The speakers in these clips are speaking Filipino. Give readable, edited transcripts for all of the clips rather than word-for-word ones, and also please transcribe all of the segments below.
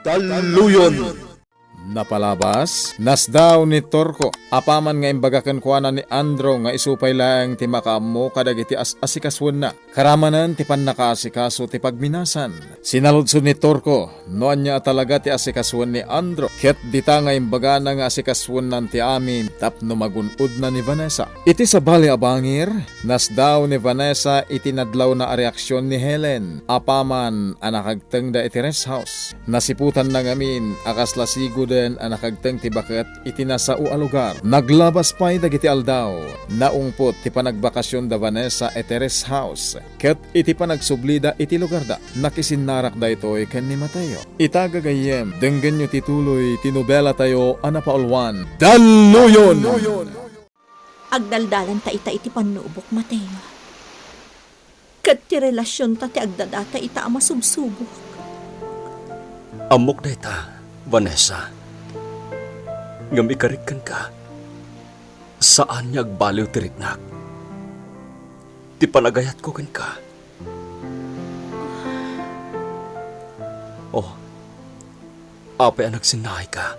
Daluyon. Napalabas, nasdaw ni Torko, apaman nga imbagakan kuana ni Andro nga isupay lang ti makaammo kadagiti asikaswan na. Karamanan ti pannakaasikaso ti pagminasan. Sinaludsod ni Torko, noan niya talaga ti asikaswan ni Andro. Ket dita nga imbaga na nga asikaswan nan ti amin tapno magunod na ni Vanessa. Iti sa bali abangir, nasdaw ni Vanessa itinadlaw na reaksyon ni Helen. Apaman anakagteng da iti rest house. Nasiputan na ngamin akas lasigo anakagteng ti baket iti nasao a lugar. Naglabas pa'y dagiti aldaw. Naungpot ti panagbakasyon da Vanessa iti rest house. Ket iti panagsublida iti lugar da. Nakisinarak da ito'y ken ni Mateo. Itagagayem, denggen nyo tituloy tinobela tayo anapaulwan. Daluyon! Agdaldalan ta iti panubok, Mateo. Ket ti relasyon ta ti agdadata ita ama subsubok. Amok na ita, Vanessa. Ngam ikarikan ka. Saan niya agbaliw tiriknak? Ti panagayat ko kan ka. Oh, apay ang nagsinahay ka.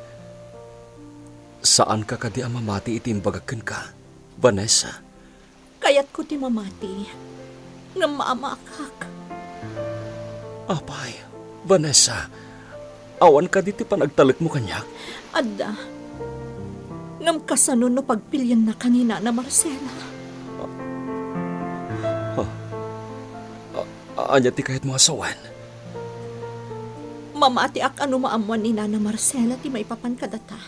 Saan ka kadi ang mamati iti imbagakan ka, Vanessa? Kayat ko ti mamati. Ngam maamakak. Apay, Vanessa, awan ka di ti panagtalik mo kanyak? Adda, ngam kasano no pagpilyan na kanina na Marcela. Anya ti kahit mga sawan? Mamati ak ano maamuan ni Nana Marcela ti may papan kadata.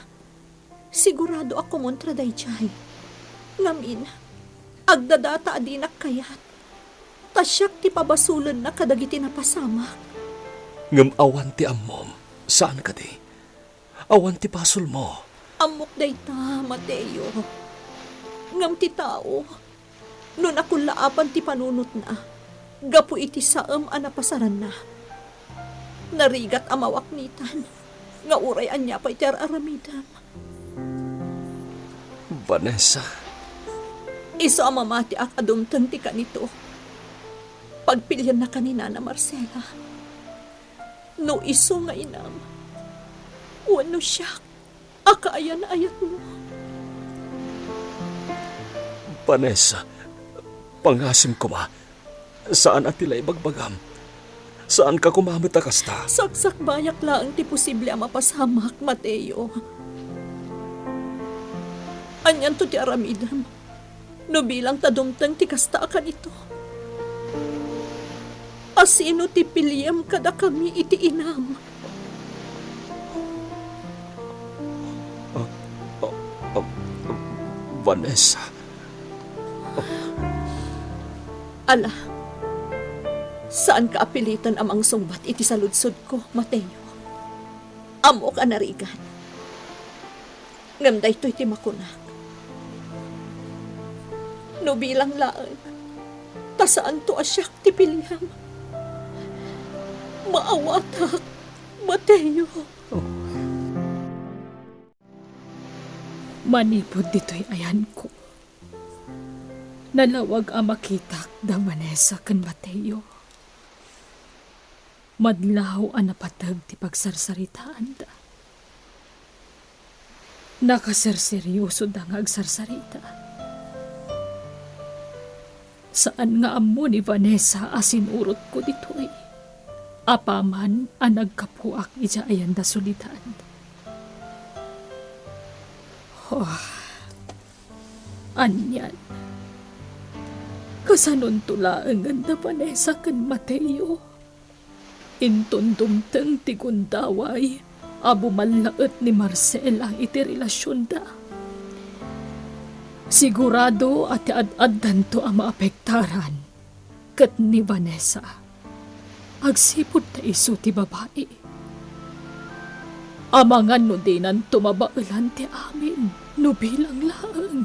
Sigurado ako montra day jay. Ngamin, agdadata adinak kayat. Tasyak ti pabasulan na kadagiti napasamak. Ngam awan ti ammom, saan ka di? Awan ti pasul mo. Amok day ta, Mateo. Ngam ti tao. Nun akong laapan ti panunot na. Gapu iti saam anapasaran na. Narigat amawak nitan. Nga urayan niya pa iti aramidam. Vanessa. Iso ang mamati ak adumtang ti kanito. Pagpilyan na kanina na Marcela. No iso nga inam. Wano siya. Akaayan-ayat mo. Vanessa, pangasim ko ma. Saan at tila ibagbagam? Saan ka kumamit akasta? Saksak bayak lang ti posible ang mapasamak, Mateo. Anyan to ti aramidam. No bilang tadumtang ti kasta ka nito. Asino ti piliyam kada kami iti inam. Vanessa. Ala, saan ka apilitan amang sungbat iti saludsod ko, Mateo? Amo ka narigan. Ngam daytoy ti makunak. No bilang laan, tasaan to asyak ti piliham. Maawatak, Mateo. Manipod dito'y ayan ko. Nalawag ang makitak da Vanessa kan Mateo. Madlaw ang napatag ti pagsarsaritaan da. Nakaserseryoso da nga agsarsarita. Saan nga amo ni Vanessa asinurot ko dito'y. Apaman ang nagkapuak ija ayan da sulitan. Oh, anyan. Kasanon tula ang ganda Vanessa kan Mateo. Intundumteng ti gundaway, abo malaet ni Marcela iti relasyon da. Sigurado at ad-addan to ang maapektaran kat ni Vanessa. Agsipod ta iso ti babae. Amangan no dinan tumabailan ti amin, no bilang laang.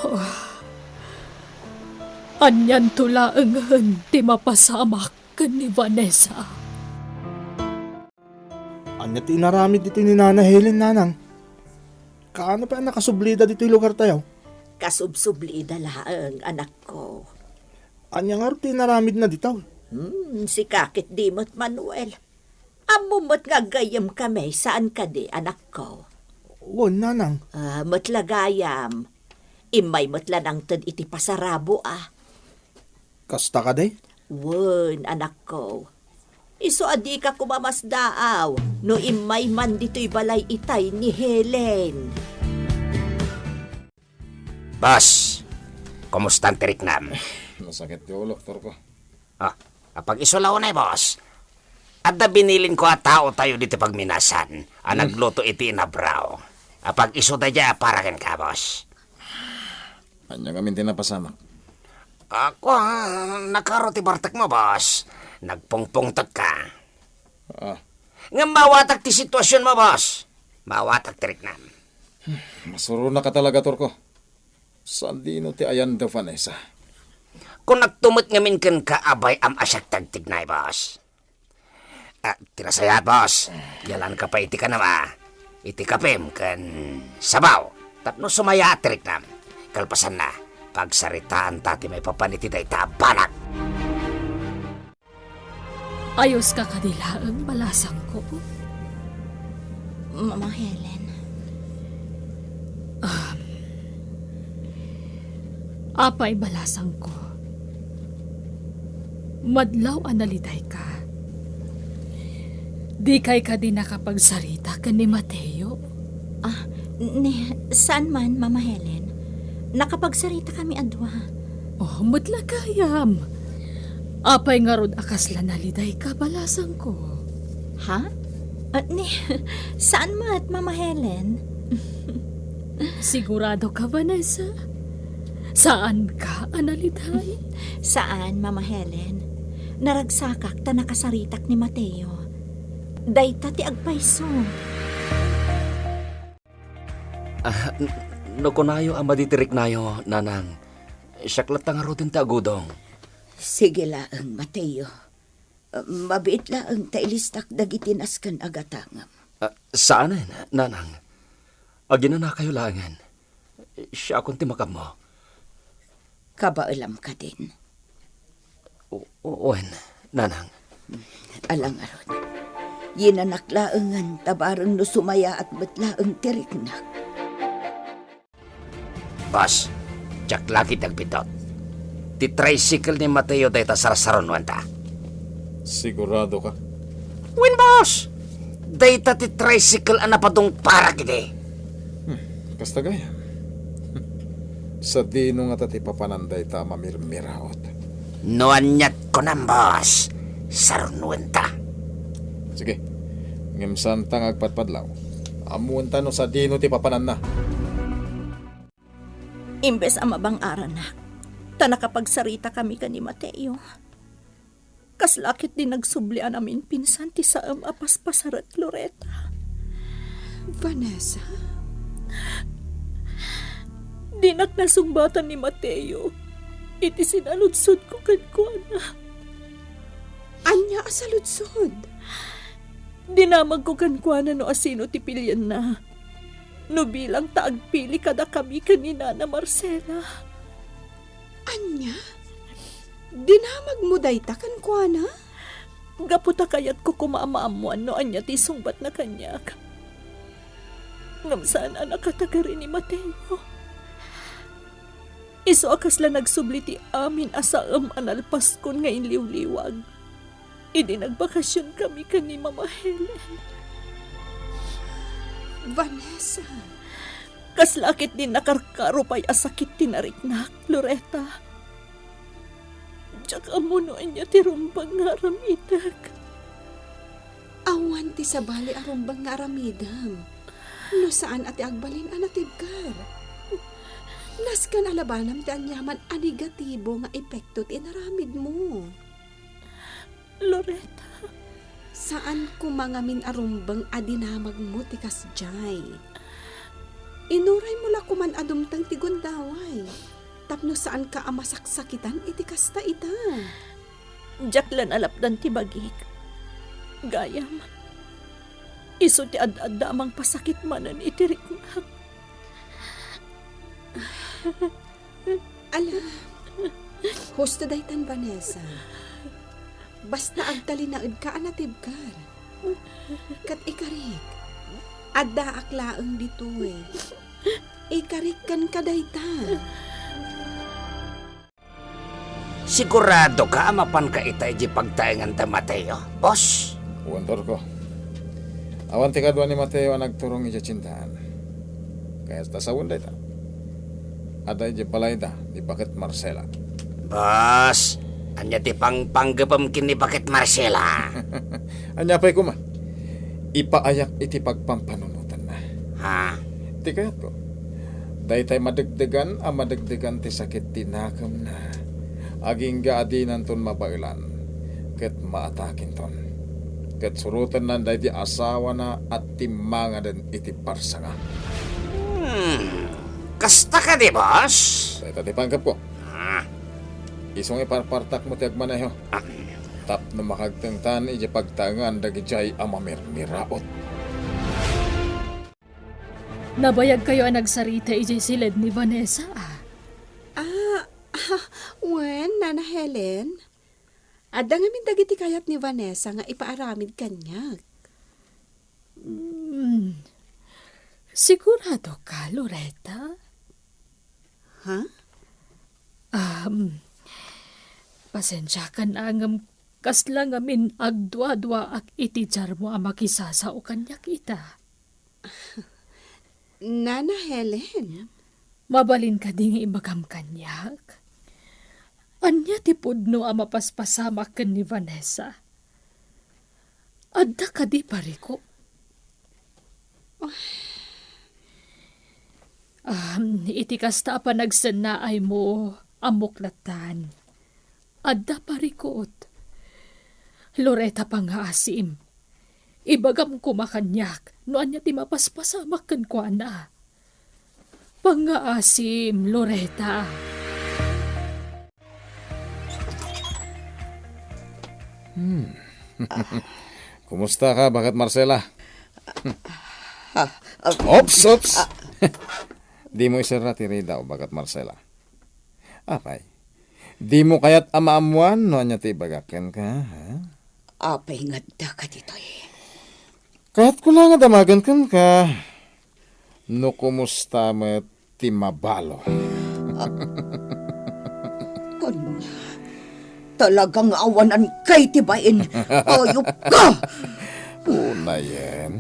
Oh, anyan tulaangan ti mapasamak kan ni Vanessa. Anya ti inaramid dito ni Nana Helen, nanang. Kaano pa nakasublida dito yung lugar tayo? Kasubsublida laang anak ko. Anya nga ti inaramid na dito. Si kakit dimot Manuel. Amumot nga gayam kami, saan ka di, anak ko? Oo, nanang. Matlagayam. Imay matla nang tad iti pasarabo Kasta ka day? Wen, anak ko. Iso adi ka kumamasdaaw, no imay man dito'y balay itay ni Helen. Boss, kumusta ang tiriknam? Masakit yung ulo, Torko. Kapag isulaw na boss, at na binilin ko at tao tayo dito pagminasan, ang nagluto iti inabraw. Kapag isuda dya, para ken ka, boss. Anya kami tinapasama. Ako, nakaroti bartak mo, boss. Nagpungpungtag ka. Nga mawatak ti sitwasyon mo, boss. Mawatak tiriknam. Masuro na ka talaga, Torko. Saan dino ti ayan da Vanessa? Kung nagtumot ngamin kan kaabay am asyak tagtignay, boss. Tinasayat, boss. Yalan ka pa iti ka nama. Iti kapim kan sabaw. Tapno sumaya tiriknam. Kalpasan na. Pagsaritaan tati may papaniti day tabanak. Ayos ka kanila ang balasang ko. Mama Helen. Apay balasang ko. Madlaw analiday ka. Di kay ka din nakapagsarita ka ni Mateo. Saan man, Mama Helen? Nakapagsarita kami adwa. Oh, matlagayam. Apay nga rod akasla naliday ka balasang ko. Ha? Saan mat, Mama Helen? Sigurado ka, Vanessa? Saan ka analiday? Saan, Mama Helen? Naragsakak ta nakasaritak ni Mateo. Dayta ti agpayso. Nakunayo ang maditirik nayo, nanang. Siyaklat nga rutin ta agudong. Sige laang, Mateo. Mabiit laang tailistak dagitinas kan agatangam. Saan nanang? Agina na kayo langan. Siya akong timakam mo. Kabaalam ka din. Owen, nanang. Alang aron. Yinanak laangan tabarang no sumaya at batlaang tiriknak. Boss, tsak lagi tagpitot. Ti tricycle ni Mateo day ta sarasaron wanta. Sigurado ka? Win, boss! Day ta ti tricycle ang napadong para kide. Kasta gaya. Sa dino nga tati papananday ta mamirmiraot. Nuanyat ko ng boss. Saron wanta. Sige, ngimsan tang agpatpadlaw. Amuan ta no sa dino ti papanan na. Imbes ang mabang-aran na, ta nakapagsarita kami ka ni Mateo. Kaslakit din nagsublian namin pinsan ti saam apaspasarat Loretta. Vanessa? Dinak nasumbatan ni Mateo. Iti sinaludsod ko na. Anya asaludsod? Dinamag ko na no asino ti pilyan na. No bilang taagpili kada kami kanina na Marcela. Anya? Dinamag mo dayta kan kuana? Gaputa kayat ko kumaamaamuan no anya ti sungbat na kanyak. Ngam saan anak katagari ni Mateo. Iso akas la nagsubli ti amin asaam analpas kon nga inliw-liwag. Idi nagbakasyon kami kani Mama Helen. Vanessa? Kaslakit din nakarkaro pa'y asakit tinariknak, Loretta. Tsaka amunoan niya ti rumbang nga ramidag. Awan ti sabali arumbang nga aramidam. No saan ati agbalin anatibkar. Naskan alabanam ti anyaman a negatibo nga epekto ti inaramid mo. Loretta. Saan kumangamin arumbang adinamag mo ti kasjay? Inuray mo la kuman adumtang ti gundaway. Tapno saan ka amasaksakitan iti kasta ita. Jaklan alapdan ti bagik. Gayam. Iso ti ad-adamang pasakit manan itiriknak. Ala, husto daytan Vanessa. Basta agtalinaid ka anatibkar. Kat ikarik. Adda aklaang dito eh. Ikarik kan kadayta. Sigurado ka amapan ka itay di pagtaingan ta Mateo, boss? Uwan, Torko. Awan ti kadwa ni Mateo ang nagturong iti cintahan. Kaya ta sa unday ta. Aday di balay ta, di Bakit Marcela. Boss, anya ti pangpanggapam kin ni Bakit Marcela. Anya pa'y kuma. Ipaayak iti pagpampanunutan na. Ha? Ti kayat ko. Daytay madagdagan ang madagdagan ti sakit tinakam na. Aging gaadinan ton mabailan. Ket maatakin ton. Ket surutan na day ti asawa na at timanga den iti parsanga. Kasta ka di, boss? Dayta ti panggap ko. Isong iparpartak mo ti agmaneho. Tap na makagtengtan iti pagtangan dagijay amamirmiraot. Nabayag kayo ang nagsarita ijay silid ni Vanessa. Wen, Nana Helen. Adda nga min dagiti kayat ni Vanessa nga ipaaramid kanyag. Sigurado ka, Loretta? Ha? Pasensya ka na ngam kasla ngamin agdwa-dwa ak itijar mo ang makisasa o kanya kita. Nana Helen? Mabalin ka ding ibagam kanyak. Anya ti pudno ang mapaspasamak ken ni Vanessa. Adda ka di pariko. Iti kasta pa nagsanaay mo amuklatan. Adda parikot. Loretta pa nga asim. Ibagam ko makanyak no anya ti mapaspasamak ken kwa na. Pangaasim, Loretta. Kumusta ka, Bakit Marcela? Ops! Di mo isara ti Rida o Bakit Marcela. Apay, di mo kaya't amaamuan no anya ti bagaken ka, ha? Apay nga da ka dito eh. Kahit ko lang damagan kan ka. No kumusta mo ti mabalo? Kanya, talagang awanan kay tibain. Ayop ka! Una yan.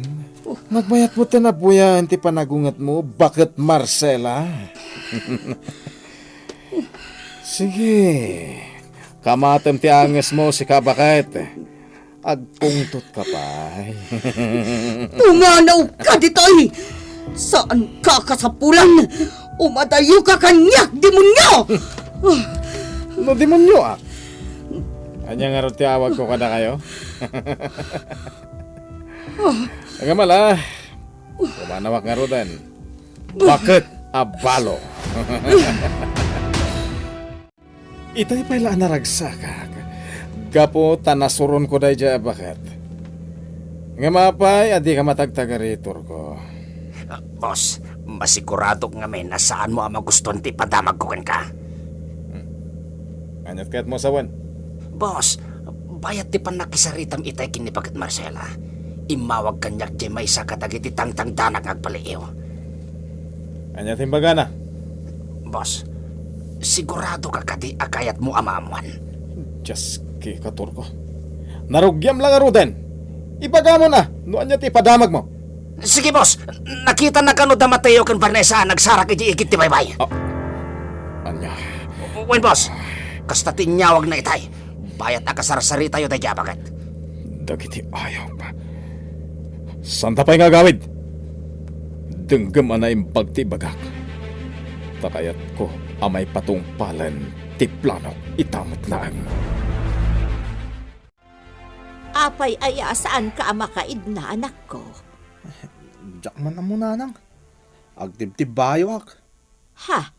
Magbayat mo tinabuyan ti panagungat mo, Bakit Marcela? Sige, kamatem ti anges mo si Kabakit. Agpungtot ka pa. Pumanaw ka dito eh! Saan ka kasapulan? Umadayo ka kanyak, demonyo! No, demonyo ah. Anya nga rin tiawag ko kada kayo? Nagamala, kumanawak nga rin. Bakit abalo? Itay pala naragsakak. Gapo tanasuron ko day dya bakit. Nga mapay, adi ka matagtagaritor ko. Boss, masigurado nga may nasaan mo ang magustuhan ti padamag ko ka. Anyat kaya't mo sawan. Boss, bayat ti panakisaritam itay kin ni Bakit Marcela. Imawag kanyak di may isa kadagiti tangtang danak agpaliiw. Anyat himbaga na. Boss, sigurado ka kadi akayat mo amamuan. Diyos ki katur ko. Narugyam lang aruden. Ibaga mo na, no anyat ipadamag mo. Sige boss, nakita na kano da Mateo kan Vanessa nagsarak iti ikit ti baybay. Anya, Wen boss, kasta tinyawag na itay. Bayat akasarsari tayo tayo bakit. dagiti ayaw pa. Santa pa'y nga gawid? Denggam anay impag ti bagak. Takayat ko amay patungpalan ti plano itamot laang. Apay aya saan ka makaid na anak ko? Diyak man na muna nang. Agtib-tib bayo ak. Ha?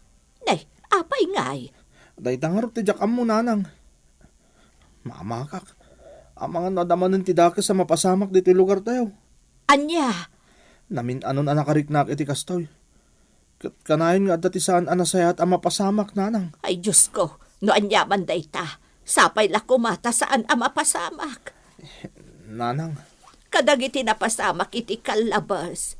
Nay, apay ngay. Day tangarap ti diyak muna nang. Mamakak. Ang mga nadamanan ti dake sa mapasamak dito lugar tayo. Anya, Namin anon anakariknak iti kastoy. Kanayin nga dati saan anasayat ang mapasamak nanang. ay Diyos ko, no anya man day ta. Sapay la kumata saan ang mapasamak. Nanang, Kadagiti napasamak iti kalabas.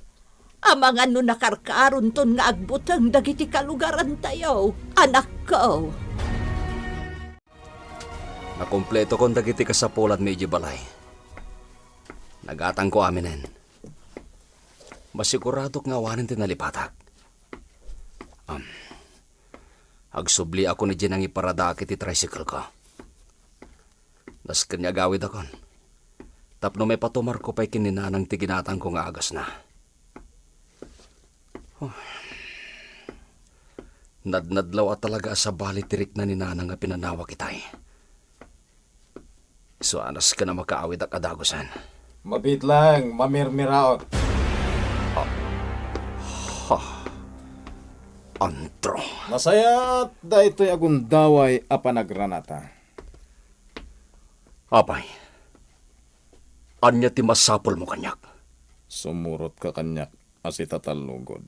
Ang mga nakarkaron ton nga agbutang dagiti kalugaran tayo, anak ko. Nakompleto kong dagiti kasapulat medyo balay. Nagatang ko aminen. Masiguradok nga wanin tinalipatak. Agsubli ako ni Jinang iparada kiti tricycle ko. Das kanya gawid akon. Tapno may patumar ko pa'y kininanang tiginatang ko nga agas na. Nadnadlaw at talaga sa balitirik na ni nanang nga pinanawa kitay. So anas ka na makaawid at kadagosan. Mabit lang, mamirmiraot. Antro. Nasayat da ito'y agundaway a panagranata. Apay. Anya ti masapol mo kanyak. Sumurot ka kanyak as itatalugod.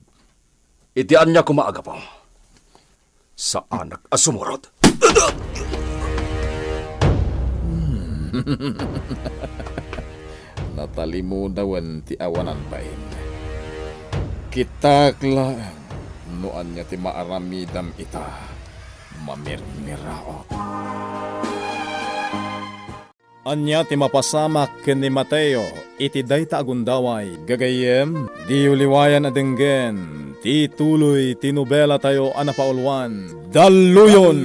Iti anya kumaaga po. Sa anak asumurot. Natalimudawan ti awanan pain. Kitaklaan noan niya ti maaramidam ita. Mamirmiraot. Anya ti mapasamak ken ni Mateo, iti dayta agundaway, gagayem, di uliwayan adenggen, ti tuloy, ti nobela tayo anapaulwan, daluyon!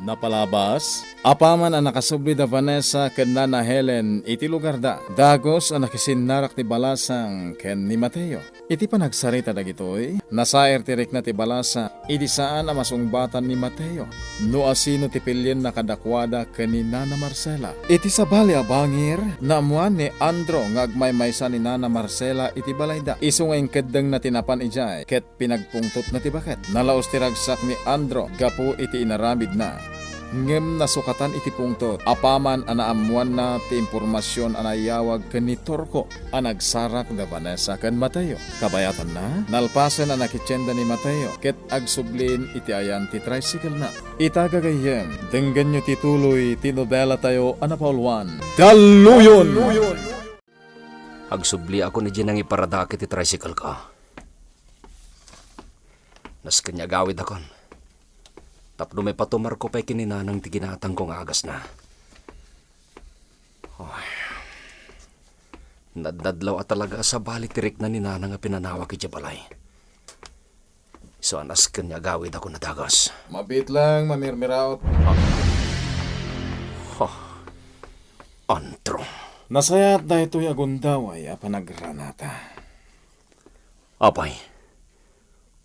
Napalabas, apaman ang nakasubli da Vanessa ken Nana Helen iti lugar da. Dagos ang nakisinarak ti Balasang ken ni Mateo. Iti panagsarita dagitoy, nasaer tirik na ti Balasa, iti saan ang masungbatan ni Mateo. No asino ti pilyen nakadakwada ken ni Nana Marcela. Iti sabali abangir, naamuan ni Andro nga agmaymaysa ni Nana Marcela iti balayda. Isu nga ingkeddeng na tinapan ijay, ket pinagpungtot na ti baket. Nalaos ti ragsak ni Andro, gapu iti inaramid na. Ngem nasukatan iti pungtot. Apaman anaamuan na ti impormasyon anayawag ken ni Torco anagsarak da Vanessa ken Mateo. Kabayatan na, nalpasen ang nakitsenda ni Mateo ket agsublin iti ayan ti tricycle na. Itagagayem, denggan nyo tituloy ti nobela tayo anapaulwan. Daluyon! Agsubli ako ni Jinang iparada kiti tricycle ko. Nas kanya gawid akon. Tapno may patumar ko pa'y kininanang tiginatang kong agas na. Nadnadlaw at talaga sa balitirik na ni nanang nga pinanawa ki Jabalay. So anas kanya gawid ako na dagas. Mabit lang, mamirmiraot. Antro. Nasayat da ito'y agundaway a panagranata. Apay,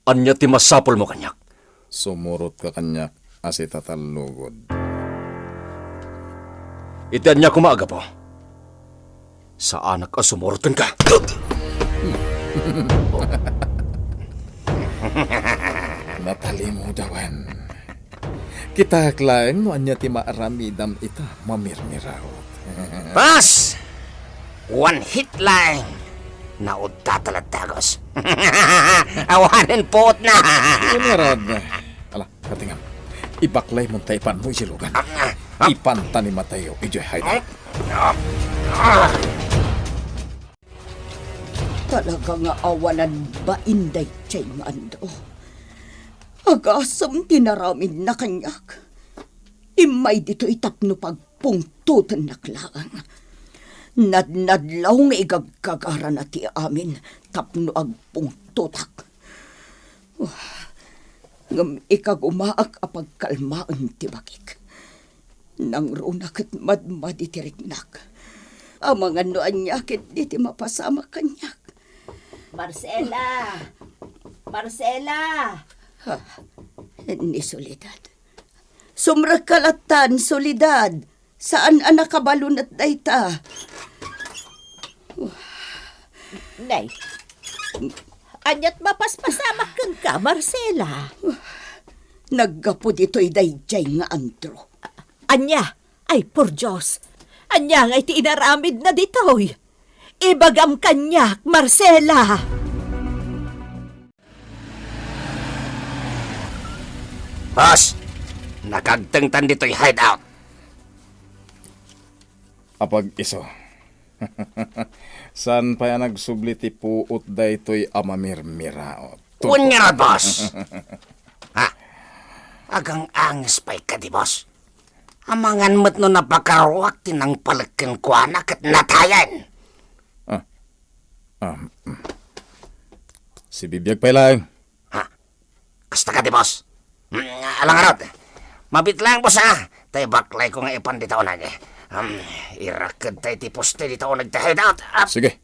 anya ti masapol mo kanyak. Sumurot ka kanyak as itatalugod. Iti anya kumaaga po. Sa anak ka sumurot ka. Natalimudawan. Kita klaeng no anya ti maaramidam ita mamirmiraot. Boss! One hit lang. Naud tatalatagos. Awanin pot na. Umirad na. Ala, katingan. Ibaklay mo taipan mo isilugan. Ipanta ni Mateo, ijoy hayda. Talaga nga awanan ba inday chay nga ando? Agasam tinaramin na kanyak. Imay dito itapno pagpungtutan naklaan. Nadnadlaw nga igagkagara na ti amin tapno agpungtutak. Ngam ikagumaak apagkalmaan ti bakik. Nang runak at madmadi ti riknak. Ang mga noan niya kit di ti mapasama kanyak. Marcela! Marcela! Ni Soledad. Sumrakalatan, Soledad. Saan anak kabalun at dayta? Nay, anyat mapaspasamak kang ka, Marcela. Naggapo dito'y dayjay nga Andro. Anya, ay por Diyos. Anya nga iti inaramid na ditoy. Ibagam kanyak, Marcela. Boss! nakagtengtan dito'y hideout. Apag iso. San pa yan nagsubli ti puot daytoy amamirmiraot? Unya na, boss. Ha? Agang angis pa'y ka di, boss. Amangan mo't no napakaruwak tinang palagkan ko anak at natayan. Si bibiyag pa lang. Ha? Kasta ka di, boss. Alang arot. Mabit lang, boss, ha? Tay baklay ko nga ipan dito nag. Irakad tay ti poste dito nagtahid out. Sige.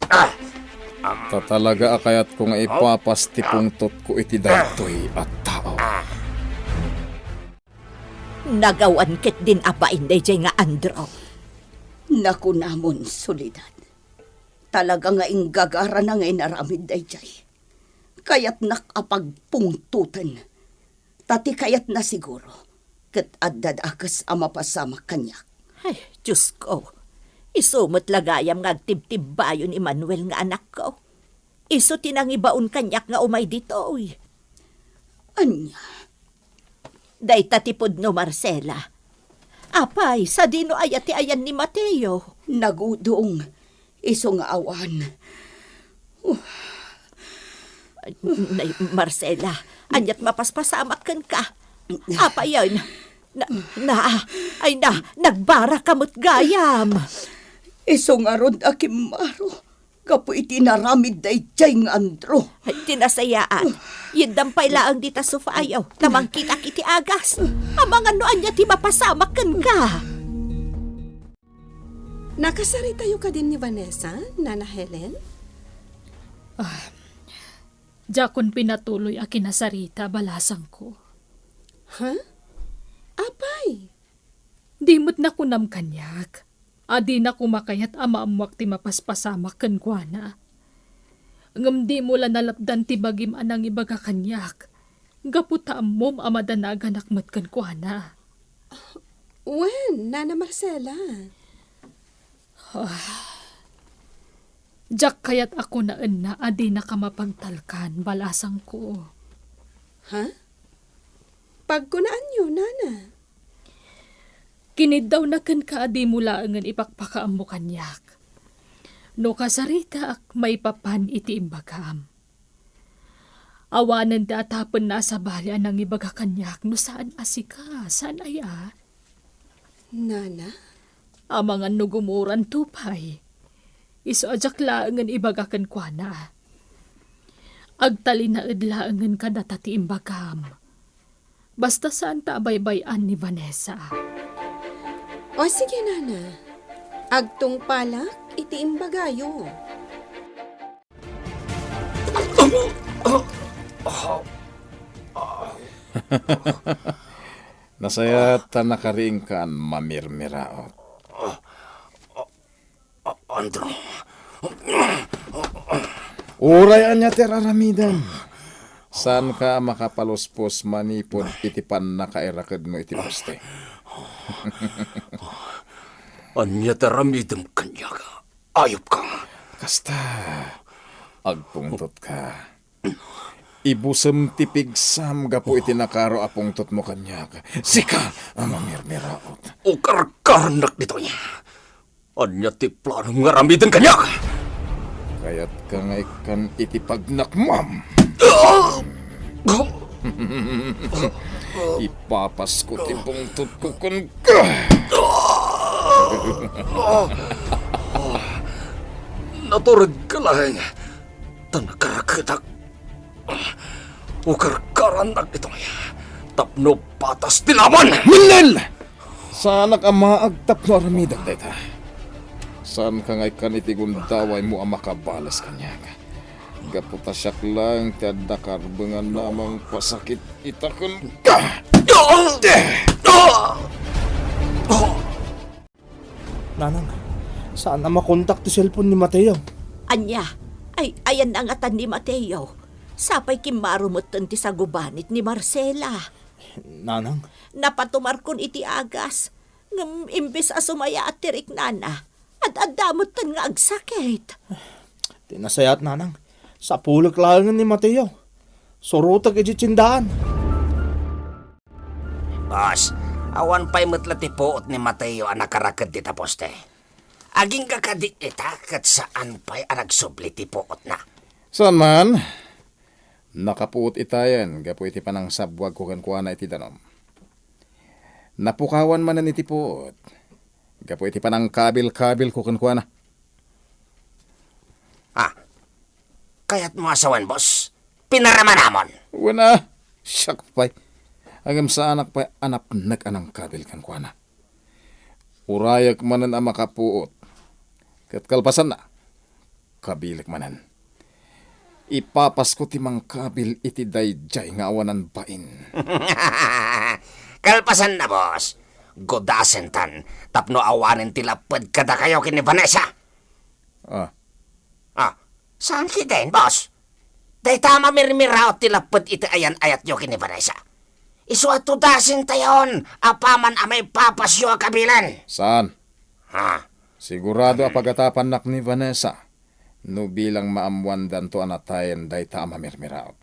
Tatalaga akayat ko nga ipapas ti pungtot ko iti daytoy at tao. Nagawan kit din apain dayjay nga Andro. Naku namon, Soledad. Talaga nga inggagara na ngay naramid dayjay. Kayat nakapagpungtutan. Tati kayat na siguro. Kat addadakas ang mapasamak kanyak. Ay, Diyos ko. Isumot lagayam nga agtibtib-bayo ni Manuel nga anak ko. Iso tinangibaon kanyak nga umay dito, uy. Anya, Day tatipod no Marcela. Apay, sa dino ayati ayan ni Mateo. nagudong. Iso nga awan. Nay, Marcela, anyat mapaspasamak kan ka. Apay yan. Nagbara kamot gayam. Iso nga ron akimaro. Kapo iti naramid dayjay nga Andro. Ay, tinasayaan. Yindampay laang dita sufayaw. Tamang kita kiti agas. Amang ano anya ti mapasamak kan ka. Nakasari tayo ka din ni Vanessa, Nana Helen? Jakon pinatuloy a kinasarita balasang ko. Ha? Apay? Dimot na kunam kanyak. Adi na kumakayat amaamuak ti mapaspasamak kan kwa na. Ngam di mo la nalapdan ti bagim anang ibaga kanyak. Gaputa mom amadanagan akmat kan kwa na. When, Nana Marcela? Jak kayat ako na na adi na kamapagtalkan balasang ko. Ha? Pagkunaan nyo, Nana. Kinid daw na kan ka adi mula angan ipakpakaam mo kanyak. No kasarita ak may papan iti imbagam. Awanan da atapon na sa balyan ng ibaga kanyak no saan asika, saan aya? Nana? Amangan no gumuran tupay. Iso ajak laangan ibagakan kwa na. Agtali na idlaangan ka datati imbagam. Basta saan ta baybayan ni Vanessa. O sige, Nana. Agtong palak, itiimbagayo. Nasaya ta nakariing kaan mamirmiraot. Andro. Urayan niya teraramidan. Saan ka makapaluspos manipod itipan nakairakad mo iti poste? Anya taramidam kanya ka. Ayop ka. Kasta, agpungtot ka. Ibusem tipigsam gapo iti nakaro apungtot mo kanya ka. Sika, amamirmiraot. O karkarnak dito niya. Anya ti plano nga ramidan kanya ka. Kaya't ka nga ikan iti pagnakmam. Ipapas ko ti pungtot ko kun ka. Naturad ka lang. Tanakarakitak. O karkaranak dito niya. Tapno patas tilaman. Minel! Sana ka maagtap no aramidag deta. Saan ka ngay kanitigong daway mo ang makabalas kanya ka. Gaputa siyak lang tiada karbengan namang pasakit itakon ka. Nanang, saan na makontak ti cellphone ni Mateo? Anya, ay ayan ang atan ni Mateo. Sapay kimarumotan ti sa gubanit ni Marcela. Nanang, Napatumarkon iti agas. Ngam imbes asumaya at tirik nana. At adamutan nga agsakit. tinasayat nanang. Sa pulak lang ni Mateo. Surutag iti tsindahan. Boss, Awan pa'y matlati poot ni Mateo ang nakarakad di tapos te. Aging kakadi ita kat saan pa'y ang nagsubli ti poot na. Saan man, nakapuot itayan, gapo iti panang sabwag ko kan kuha na iti danom. Napukawan man na iti puot, gapo iti panang kabil-kabil ko kan kuha na. Kaya't mo asawan, boss. Pinaraman namon. Wana, siyak pa'y. Agam sa anak pa'y anap nag-anang kabil kan kuha na. Urayak manan ang makapuot. Kat kalpasan na, kabilik manan. Ipapas ko timang kabil iti dayjay nga awanan bain. Kalpasan na, boss. Godasen tan. Tapno awanin tilapad kada kayo kini Vanessa. Saan kita boss? Day tama mirmiraot tilapad iti ayan ayat yo kini Vanessa. Isu at tudasin tayon. Apaman amay papasyo ang kabilan. Saan? Ha? Sigurado apagatapan nak ni Vanessa. No bilang maamuan danto anatayan day tama mirmiraot.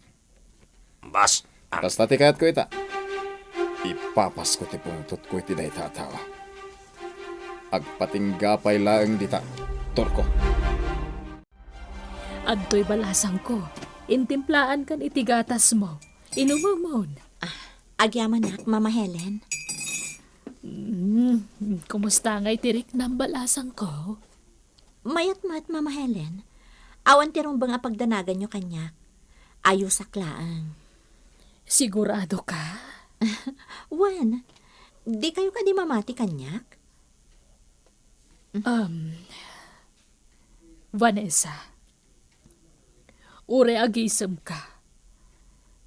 Boss. Basta tikayat ko ita. Ipapas ko ti pungtot ko iti day tatawa. Agpatinggapay laeng dita. Torko. Adto'y balasang ko. Intimplaan kan itigatas mo. Inumumon. Agyaman nak, Mama Helen. Kumusta nga'y tirik ng balasang ko? Mayat-mat, Mama Helen. Awan tirong bang apagdanagan nyo kanya. Ayos saklaang. Sigurado ka? Wan, di kayo ka di mamati kanyak? Vanessa. Ure agisem ka.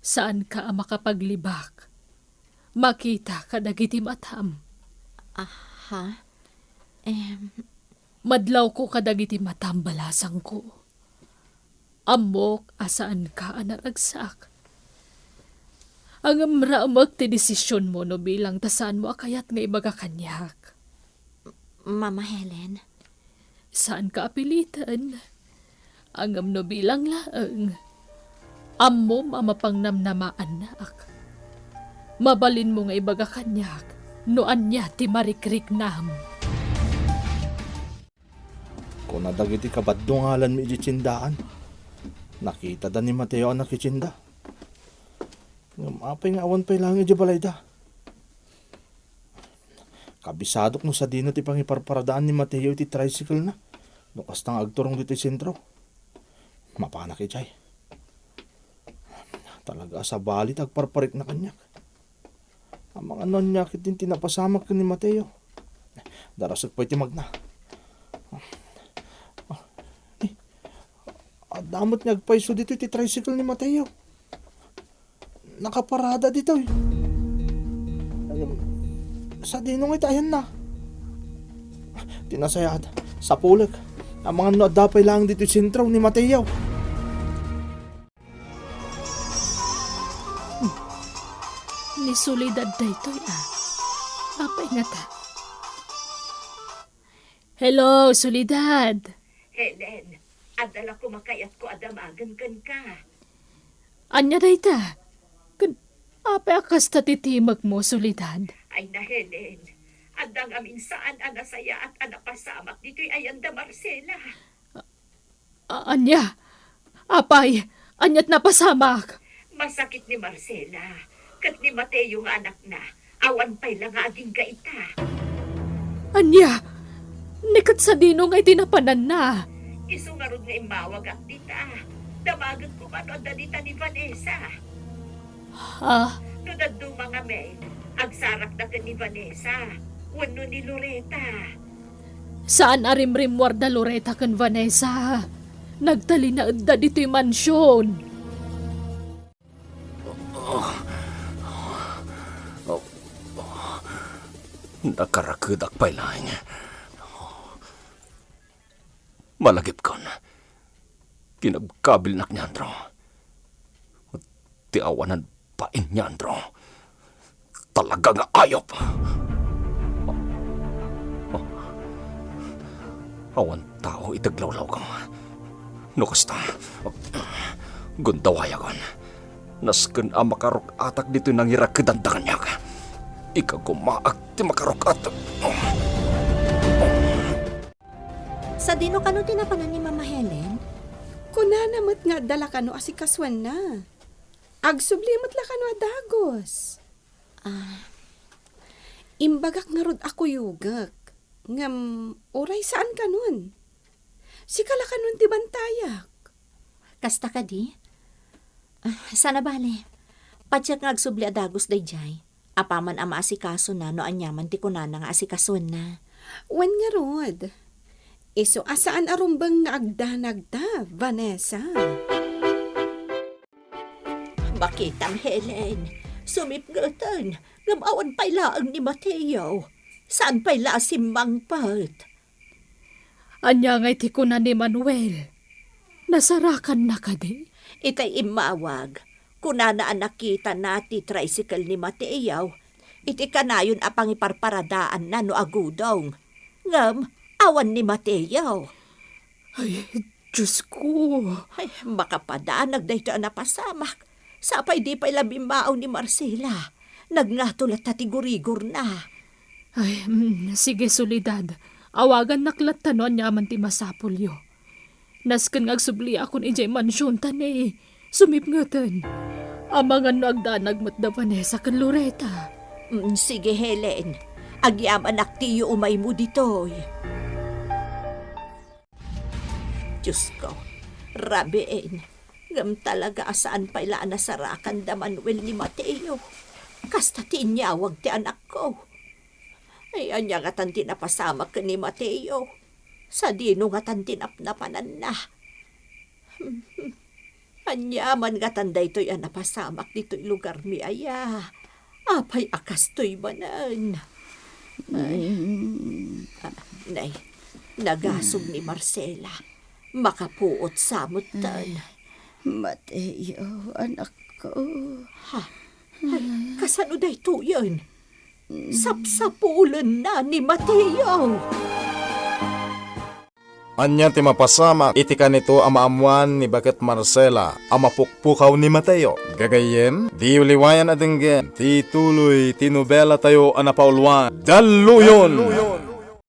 Saan ka makapaglibak? Makita ka dagiti matam. Ha? Madlaw ko ka dagiti matam balasang ko. Amok asaan ka anaragsak. Ang amraamag ti desisyon mo no bilang tasaan mo akayat nga ibaga kanyak. Mama Helen. Saan ka apilitan? Angam no bilang laeng. Ammo mamapangnamnamaan na ak. Mabalin mo nga ibaga kanyak. Noan niya ti marikrik nam. Kung nadagiti kabadungalan mi iti tsindaan, nakita da ni Mateo ang nakitsinda. Ngapay nga awan pa'y lang iti balayda. Kabisadok no sa dino ti pangiparparadaan ni Mateo iti tricycle na. No kastang agturong dito sentro. Mapanak ichay. Talaga sa balit agparparik na kanyak. Ang mga nonyakit din tinapasamak ni Mateo. Darasot pa iti magna. Damot niya agpaiso dito iti tricycle ni Mateo. Nakaparada dito. Sa dinong itayan na. Tinasayad. Sa pulag. Ang mga nadapay lang dito sentro ni Mateo. Ni Soledad daytoy Apay nga ta. Hello, Soledad. Helen, adala ko makayat ko adamagan kan ka. Anya dayta? Apay akas tatitimag mo, Soledad. Ay na Helen, adang amin saan anasaya at anapasamak dito'y ayanda Marcela. Anya? Apay, anyat napasamak. Masakit ni Marcela, kat ni Mateo nga anak na, awan pa'y lang aging gaita. Anya? Nikat sa dino nga'y tinapanan na. Isungarod nga imawag ak dita. Damagan ko man o dita ni Vanessa. No daddo mga mail, agsarak na ka ni Vanessa. Wano ni Loretta. Saan arimrim warda Loretta kan Vanessa? Nagtali na edda dito'y mansyon. Nakarakudak pa'y lang. Malagip kon. Kinagkabil nak nyandro. Ti awanan pain nyandro. Talaga nga ayop. Awan tao itaglawlaw ka. No kasta. Gundawaya kon. Nasken ang makarok atak dito nang irakidandakan niya ka. Ikagumaak ti makarukat. Sa dino kano tinapanan ni Mama Helen? Kuna namat nga dala ka no asikaswan na. Agsublimot la ka no adagos. Imbagak nga rod ako yugak. Ngam, oray saan ka nun? Sikala ka nun ti bantayak. Kasta ka di? Sana bale. Patsyak nga agsubli adagos dayjay. Apaman ama asikaso na no anyaman ti kunana nga asikason na. Wan nga rod. Iso asaan arumbang nga agdanag ta, Vanessa? Makitang Helen, sumipgatan, ngamawan pa'y laang ni Mateo. Saan pa'y laasim mangpat? Anya ngay ti kuna ni Manuel. Nasarakan na ka di. Itay imawag. Kunana ang nakita na ti tricycle ni Mateo. Iti kanayon apang iparparadaan na no agudong. Ngam, awan ni Mateo. Ay, Diyos ko. Ay, makapadanag da ito na pasamak. Sapay di pa'y labimao ni Marcela. Nagnatulat na tigurigor na. Ay, sige solidad. Awagan naklat tanon yaman ti masapulyo. Nasken agsubli akon ijay mansyon tani. Sumipngatan. Amangan no agdanag mat da Vanessa kan Loretta. Sige Helen, agyam anak tiyo umay mo ditoy. Diyos ko, rabiin. Ngam talaga asaan pa'y laan nasarakan da Manuel ni Mateo. Kasta tinyawag ti anak ko. Ay, anya nga tan tinapasamak ka ni Mateo. Sa dino nga tan tinapnapanan na. Anyaman nga tan da ito'y anapasamak dito'y lugar mi aya. Apay akas to'y banan. Nay, nagasog ni Marcela. Makapuot samot tan. Mateo, anak ko. Ha? Ay, kasano da ito yun? Sapsapulan na ni Mateo. Anya ti mapasama iti kanito amaamuan ni Bakit Marcela amapukpukaw ni Mateo. Gagayem, di uliwayan adenggen, ti tuloy tinubela tayo anapaulwan. Daluyon!